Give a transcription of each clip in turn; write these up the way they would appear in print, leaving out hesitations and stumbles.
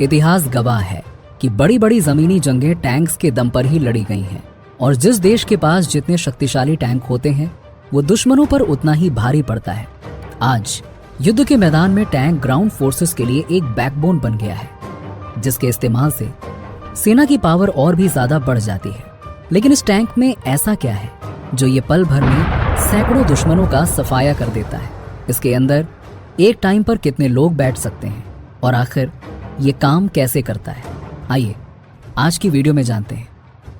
इतिहास गवाह है कि बड़ी बड़ी जमीनी जंगें टैंक्स के दम पर ही लड़ी गई हैं और जिस देश के पास जितने शक्तिशाली टैंक होते हैं वो दुश्मनों पर उतना ही भारी पड़ता है। आज युद्ध के मैदान में टैंक ग्राउंड फोर्सेस के लिए एक बैकबोन बन गया है, जिसके इस्तेमाल से सेना की पावर और भी ज्यादा बढ़ जाती है। लेकिन इस टैंक में ऐसा क्या है जो ये पल भर में सैकड़ों दुश्मनों का सफाया कर देता है? इसके अंदर एक टाइम पर कितने लोग बैठ सकते हैं और आखिर ये काम कैसे करता है? आइए आज की वीडियो में जानते हैं।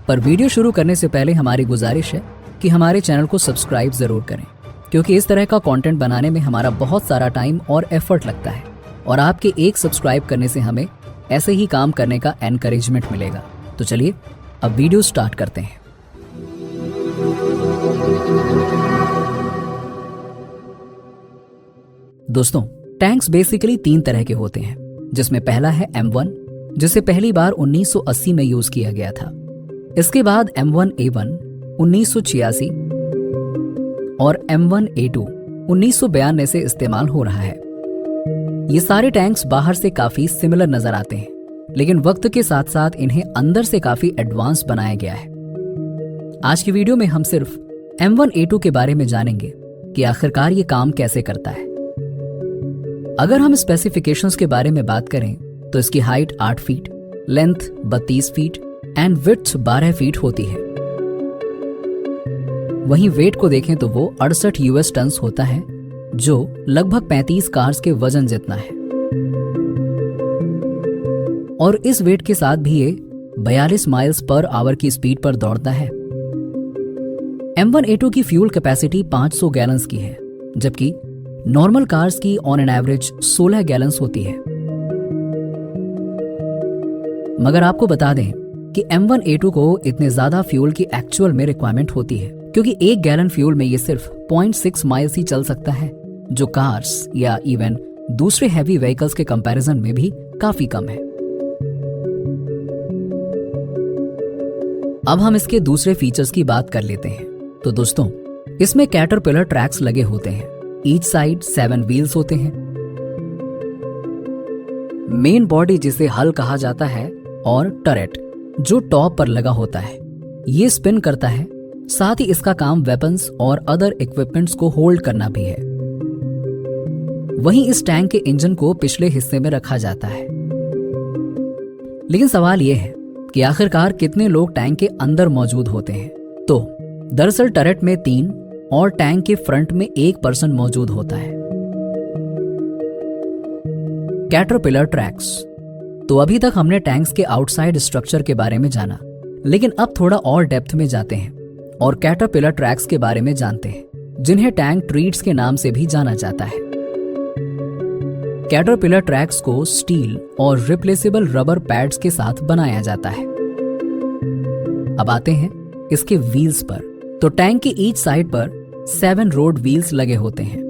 पर वीडियो शुरू करने से पहले हमारी गुजारिश है कि हमारे चैनल को सब्सक्राइब जरूर करें, क्योंकि इस तरह का कंटेंट बनाने में हमारा बहुत सारा टाइम और एफर्ट लगता है और आपके एक सब्सक्राइब करने से हमें ऐसे ही काम करने का एनकरेजमेंट मिलेगा। तो चलिए अब वीडियो स्टार्ट करते हैं। दोस्तों, टैंक्स बेसिकली 3 तरह के होते हैं, जिसमें पहला है M1, जिसे पहली बार 1980 में यूज किया गया था। इसके बाद M1A1 1986 और M1A2 1992 से इस्तेमाल हो रहा है। ये सारे टैंक्स बाहर से काफी सिमिलर नजर आते हैं, लेकिन वक्त के साथ साथ इन्हें अंदर से काफी एडवांस बनाया गया है। आज की वीडियो में हम सिर्फ M1A2 के बारे में जानेंगे कि आखिरकार ये काम कैसे करता है। अगर हम स्पेसिफिकेशंस के बारे में बात करें तो इसकी height 8 feet, length 32 feet and width 12 feet होती है। वहीं वेट को देखें तो वो 68 US टन्स होता है, जो लगभग 35 कार्स के वजन जितना है। और इस वेट के साथ भी ये 42 माइल्स पर आवर की स्पीड पर दौड़ता है। M1A2 की फ्यूल कैपेसिटी 500 गैलन्स की है, जबकि नॉर्मल कार्स की ऑन एन एवरेज 16 गैलन्स होती है। मगर आपको बता दें कि M1A2 को इतने ज्यादा फ्यूल की एक्चुअल में रिक्वायरमेंट होती है, क्योंकि 1 गैलन फ्यूल में ये सिर्फ 0.6 माइल्स ही चल सकता है, जो कार्स या इवन दूसरे हैवी व्हीकल्स के कंपैरिजन में भी काफी कम है। अब हम इसके दूसरे फीचर्स की बात कर लेते हैं। तो दोस्तों, इसमें कैटरपिलर ट्रैक्स लगे होते हैं। ईच साइड 7 व्हील्स होते हैं। मेन बॉडी, जिसे हल कहा जाता है, और टरेट जो टॉप पर लगा होता है, ये स्पिन करता है। साथ ही इसका काम वेपन्स और अदर इक्विपमेंट्स को होल्ड करना भी है। वहीं इस टैंक के इंजन को पिछले हिस्से में रखा जाता है। लेकिन सवाल यह है कि आखिरकार कितने लोग टैंक के अंदर मौजूद होते हैं? तो दरअसल टरेट में 3 और टैंक के फ्रंट में 1 पर्सन मौजूद होता है। Caterpillar tracks. तो अभी तक हमने टैंक्स के आउटसाइड स्ट्रक्चर के बारे में जाना, लेकिन अब थोड़ा और डेप्थ में जाते हैं और कैटरपिलर ट्रैक्स के बारे में जानते हैं, जिन्हें टैंक ट्रीड्स के नाम से भी जाना जाता है। कैटरपिलर ट्रैक्स को स्टील और रिप्लेसेबल रबर पैड्स के साथ बनाया जाता है। अब आते हैं इसके व्हील्स पर। तो टैंक की ईच साइड पर 7 रोड व्हील्स लगे होते हैं,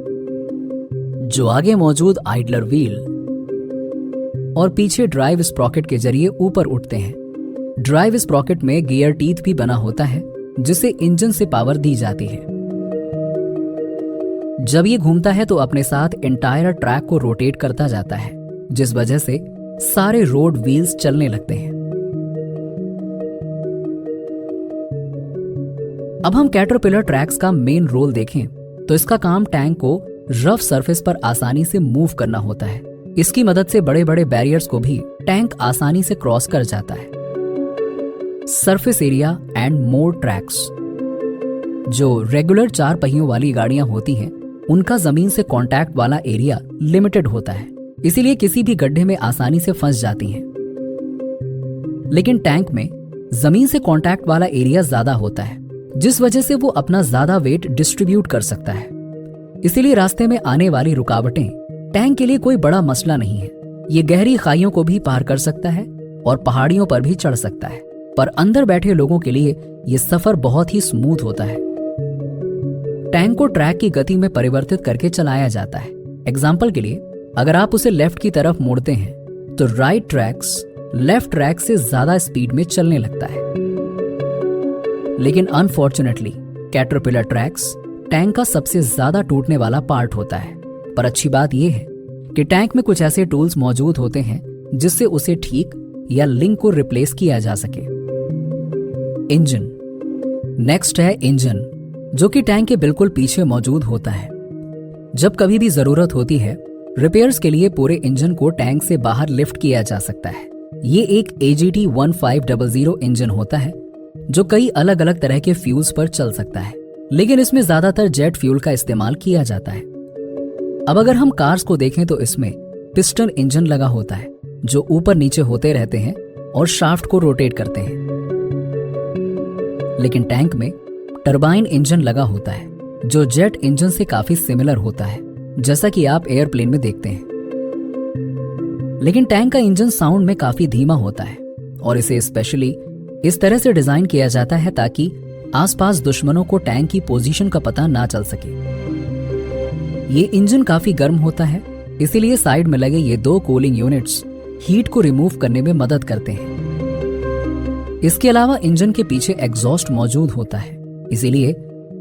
जो आगे मौजूद आइडलर व्हील और पीछे ड्राइव स्प्रॉकेट के जरिए ऊपर उठते हैं। ड्राइव स्प्रॉकेट में गियर टीथ भी बना होता है, जिसे इंजन से पावर दी जाती है। जब ये घूमता है तो अपने साथ एंटायर ट्रैक को रोटेट करता जाता है, जिस वजह से सारे रोड व्हील्स चलने लगते हैं। अब हम कैटरपिलर ट्रैक्स का मेन रोल देखें तो इसका काम टैंक को रफ सरफेस पर आसानी से मूव करना होता है। इसकी मदद से बड़े बड़े बैरियर्स को भी टैंक आसानी से क्रॉस कर जाता है। Surface area and more tracks. जो रेगुलर 4 पहियों वाली गाड़ियां होती हैं, उनका जमीन से कांटेक्ट वाला एरिया लिमिटेड होता है, इसीलिए किसी भी गड्ढे में आसानी से फंस जाती हैं। लेकिन टैंक में जमीन से कांटेक्ट वाला एरिया ज्यादा होता है, जिस वजह से वो अपना ज्यादा वेट डिस्ट्रीब्यूट कर सकता है। इसीलिए रास्ते में आने वाली रुकावटें टैंक के लिए कोई बड़ा मसला नहीं है। ये गहरी खाइयों को भी पार कर सकता है और पहाड़ियों पर भी चढ़ सकता है। पर अंदर बैठे लोगों के लिए ये सफर बहुत ही स्मूथ होता है। टैंक को ट्रैक की गति में परिवर्तित करके चलाया जाता है। एग्जाम्पल के लिए, अगर आप उसे लेफ्ट की तरफ मोड़ते हैं तो राइट ट्रैक्स लेफ्ट ट्रैक से ज्यादा स्पीड में चलने लगता है। लेकिन अनफॉर्चुनेटली कैटरपिलर ट्रैक्स टैंक का सबसे ज्यादा टूटने वाला पार्ट होता है। पर अच्छी बात यह है कि टैंक में कुछ ऐसे टूल्स मौजूद होते हैं जिससे उसे ठीक या लिंक को रिप्लेस किया जा सके। इंजन। नेक्स्ट है इंजन, जो कि टैंक के बिल्कुल पीछे मौजूद होता है। जब कभी भी जरूरत होती है रिपेयर्स के लिए पूरे इंजन को टैंक से बाहर लिफ्ट किया जा सकता है। ये एक AGT 1500 इंजन होता है जो कई अलग अलग तरह के फ्यूल्स पर चल सकता है, लेकिन इसमें ज्यादातर जेट फ्यूल का इस्तेमाल किया जाता है। अब अगर हम कार्स को देखें तो इसमें पिस्टन इंजन लगा होता है जो ऊपर नीचे होते रहते हैं और शाफ्ट को रोटेट करते हैं। लेकिन टैंक में टरबाइन इंजन लगा होता है जो जेट इंजन से काफी सिमिलर होता है, जैसा कि आप एयरप्लेन में देखते हैं। लेकिन टैंक का इंजन साउंड में काफी धीमा होता है और इसे स्पेशली इस तरह से डिजाइन किया जाता है ताकि आसपास दुश्मनों को टैंक की पोजीशन का पता ना चल सके। ये इंजन काफी गर्म होता है, इसीलिए साइड में लगे ये 2 कूलिंग यूनिट्स हीट को रिमूव करने में मदद करते हैं। इसके अलावा इंजन के पीछे एग्जॉस्ट मौजूद होता है, इसीलिए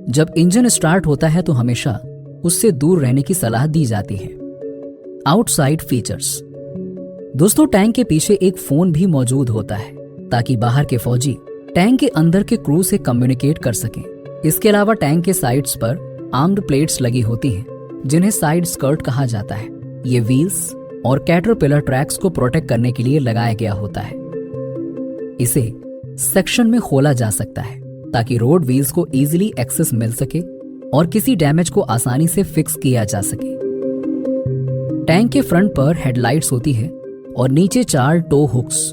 जब इंजन स्टार्ट होता है तो हमेशा उससे दूर रहने की सलाह दी जाती है। Outside features. दोस्तों, टैंक के पीछे एक फोन भी मौजूद होता है ताकि बाहर के फौजी टैंक के अंदर के क्रू से कम्युनिकेट कर सकें। इसके अलावा टैंक के साइड्स पर आर्म्ड प्लेट्स लगी होती हैं जिन्हें साइड स्कर्ट कहा जाता है। ये व्हील्स और कैटरपिलर ट्रैक्स को प्रोटेक्ट करने के लिए लगाया गया होता है। इसे सेक्शन में खोला जा सकता है ताकि रोड व्हील्स को इजीली एक्सेस मिल सके और किसी डैमेज को आसानी से फिक्स किया जा सके। टैंक के फ्रंट पर हेडलाइट्स होती है और नीचे 4 टो हुक्स।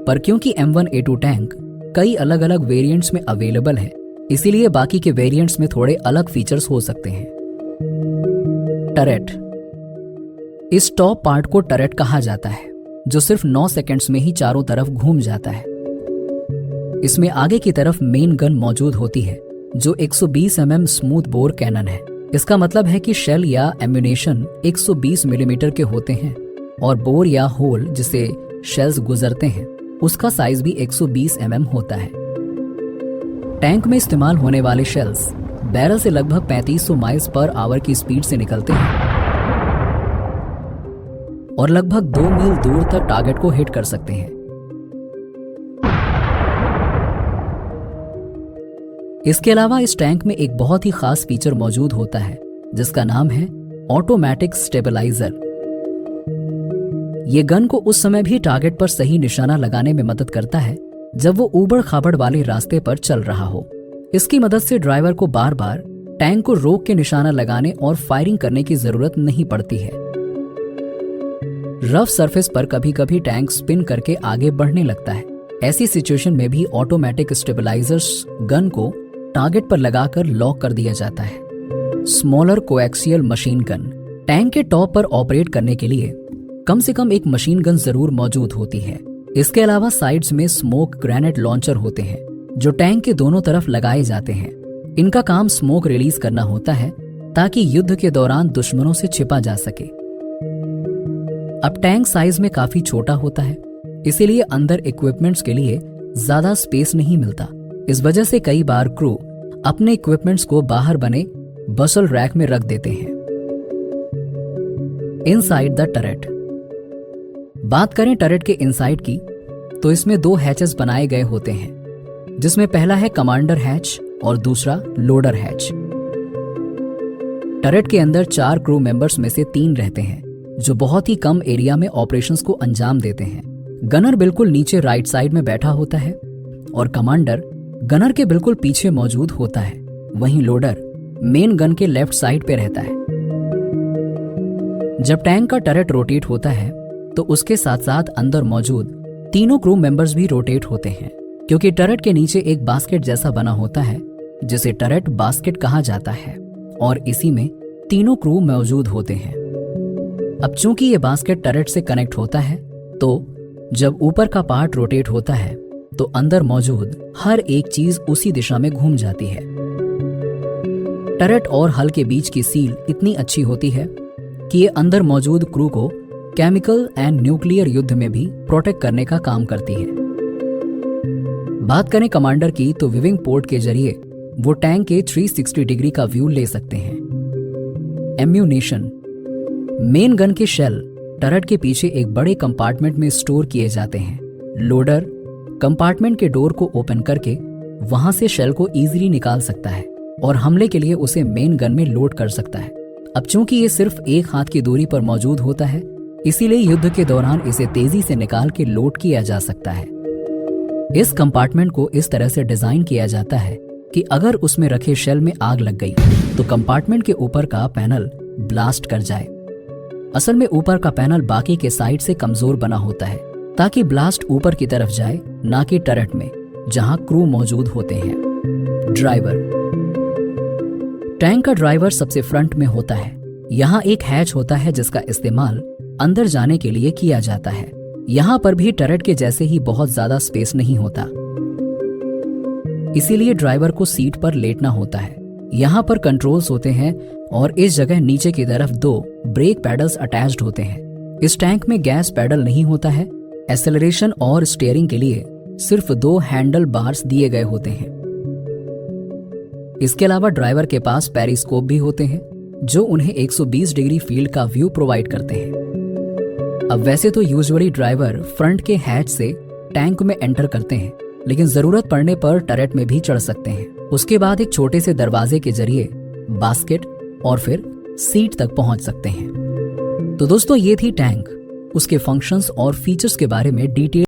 पर क्योंकि M1A2 टैंक कई अलग अलग वेरिएंट्स में अवेलेबल है, इसीलिए बाकी के वेरिएंट्स में थोड़े अलग फीचर्स हो सकते हैं। टरेट। इस टॉप पार्ट को टरेट कहा जाता है जो सिर्फ 9 सेकंड्स में ही चारों तरफ घूम जाता है। इसमें आगे की तरफ मेन गन मौजूद होती है जो 120 mm स्मूथ बोर कैनन है। इसका मतलब है कि शेल या एम्यूनेशन 120 मिलीमीटर के होते हैं और बोर या होल जिसे शेल्स गुजरते हैं उसका साइज भी 120 mm होता है। टैंक में इस्तेमाल होने वाले शेल्स बैरल से लगभग 3500 माइल्स पर आवर की स्पीड से निकलते हैं और लगभग 2 मील दूर तक टारगेट को हिट कर सकते हैं। इसके अलावा इस टैंक में एक बहुत ही खास फीचर मौजूद होता है जिसका नाम है ऑटोमेटिक स्टेबलाइजर। ये गन को उस समय भी टारगेट पर सही निशाना लगाने में मदद करता है जब वो ऊबड़ खाबड़ वाले रास्ते पर चल रहा हो। इसकी मदद से ड्राइवर को बार बार टैंक को रोक के निशाना लगाने और फायरिंग करने की जरूरत नहीं पड़ती है। रफ सरफेस पर कभी कभी टैंक स्पिन करके आगे बढ़ने लगता है। ऐसी सिचुएशन में भी ऑटोमेटिक स्टेबलाइजर्स गन को टारगेट पर लगाकर लॉक कर दिया जाता है। Smaller coaxial machine gun. Tank के टॉप पर ऑपरेट करने के लिए कम से कम एक मशीन गन जरूर मौजूद होती है। इसके अलावा साइड्स में स्मोक ग्रेनेड लॉन्चर होते हैं जो टैंक के दोनों तरफ लगाए जाते हैं। इनका काम स्मोक रिलीज करना होता है ताकि युद्ध के दौरान दुश्मनों से छिपा जा सके। अब टैंक साइज में काफी छोटा होता है, इसीलिए अंदर इक्विपमेंट्स के लिए ज्यादा स्पेस नहीं मिलता। इस वजह से कई बार क्रू अपने इक्विपमेंट्स को बाहर बने बसल रैक में रख देते हैं। Inside the turret. बात करें टरेट के इनसाइड की तो इसमें 2 हैचेस बनाए गए होते हैं जिसमें पहला है कमांडर हैच और दूसरा लोडर हैच। टरेट के अंदर 4 क्रू मेंबर्स में से 3 रहते हैं जो बहुत ही कम एरिया में ऑपरेशंस को अंजाम देते हैं। गनर बिल्कुल नीचे राइट साइड में बैठा होता है और कमांडर गनर के बिल्कुल पीछे मौजूद होता है। वहीं लोडर मेन गन के लेफ्ट साइड पे रहता है। जब टैंक का टरेट रोटेट होता है तो उसके साथ साथ अंदर मौजूद तीनों क्रू मेंबर्स भी रोटेट होते हैं, क्योंकि टरेट के नीचे एक बास्केट जैसा बना होता है जिसे टरेट बास्केट कहा जाता है और इसी में तीनों क्रू मौजूद होते हैं। अब चूंकि ये बास्केट टरेट से कनेक्ट होता है तो जब ऊपर का पार्ट रोटेट होता है तो अंदर मौजूद हर एक चीज उसी दिशा में घूम जाती है। टरेट और हल के बीच की सील इतनी अच्छी होती है कि ये अंदर मौजूद क्रू को केमिकल एंड न्यूक्लियर युद्ध में भी प्रोटेक्ट करने का काम करती है। बात करें कमांडर की तो विविंग पोर्ट के जरिए वो टैंक के 360 डिग्री का व्यू ले सकते हैं। एम्यूनेशन। मेन गन के शेल टरट के पीछे एक बड़े कंपार्टमेंट में स्टोर किए जाते हैं। लोडर कंपार्टमेंट के डोर को ओपन करके वहां से शेल को इजीली निकाल सकता है और हमले के लिए उसे मेन गन में लोड कर सकता है। अब चूंकि ये सिर्फ एक हाथ की दूरी पर मौजूद होता है, इसीलिए युद्ध के दौरान इसे तेजी से निकाल के लोड किया जा सकता है। इस कंपार्टमेंट को इस तरह से डिजाइन किया जाता है कि अगर उसमें रखे शेल में आग लग गई तो कंपार्टमेंट के ऊपर का पैनल ब्लास्ट कर जाए। असल में ऊपर का पैनल बाकी के साइड से कमजोर बना होता है ताकि ब्लास्ट ऊपर की तरफ जाए, ना कि टरट में जहां क्रू मौजूद होते हैं। ड्राइवर टैंक का ड्राइवर सबसे फ्रंट में होता है। यहाँ एक हैच होता है जिसका इस्तेमाल अंदर जाने के लिए किया जाता है। यहाँ पर भी टरट के जैसे ही बहुत ज्यादा स्पेस नहीं होता, इसीलिए ड्राइवर को सीट पर लेटना होता है। यहाँ पर कंट्रोल्स होते हैं और इस जगह नीचे की तरफ 2 ब्रेक पैडल्स अटैच्ड होते हैं। इस टैंक में गैस पैडल नहीं होता है। एक्सेलरेशन और स्टीयरिंग के लिए सिर्फ 2 हैंडल बार्स दिए गए होते हैं। इसके अलावा ड्राइवर के पास पेरिस्कोप भी होते हैं जो उन्हें 120 डिग्री फील्ड का व्यू प्रोवाइड करते हैं। अब वैसे तो यूजुअली ड्राइवर फ्रंट के हैच से टैंक में एंटर करते हैं, लेकिन जरूरत पड़ने पर टरट में भी चढ़ सकते हैं। उसके बाद एक छोटे से दरवाजे के जरिए बास्केट और फिर सीट तक पहुंच सकते हैं। तो दोस्तों, ये थी टैंक, उसके फंक्शंस और फीचर्स के बारे में डिटेल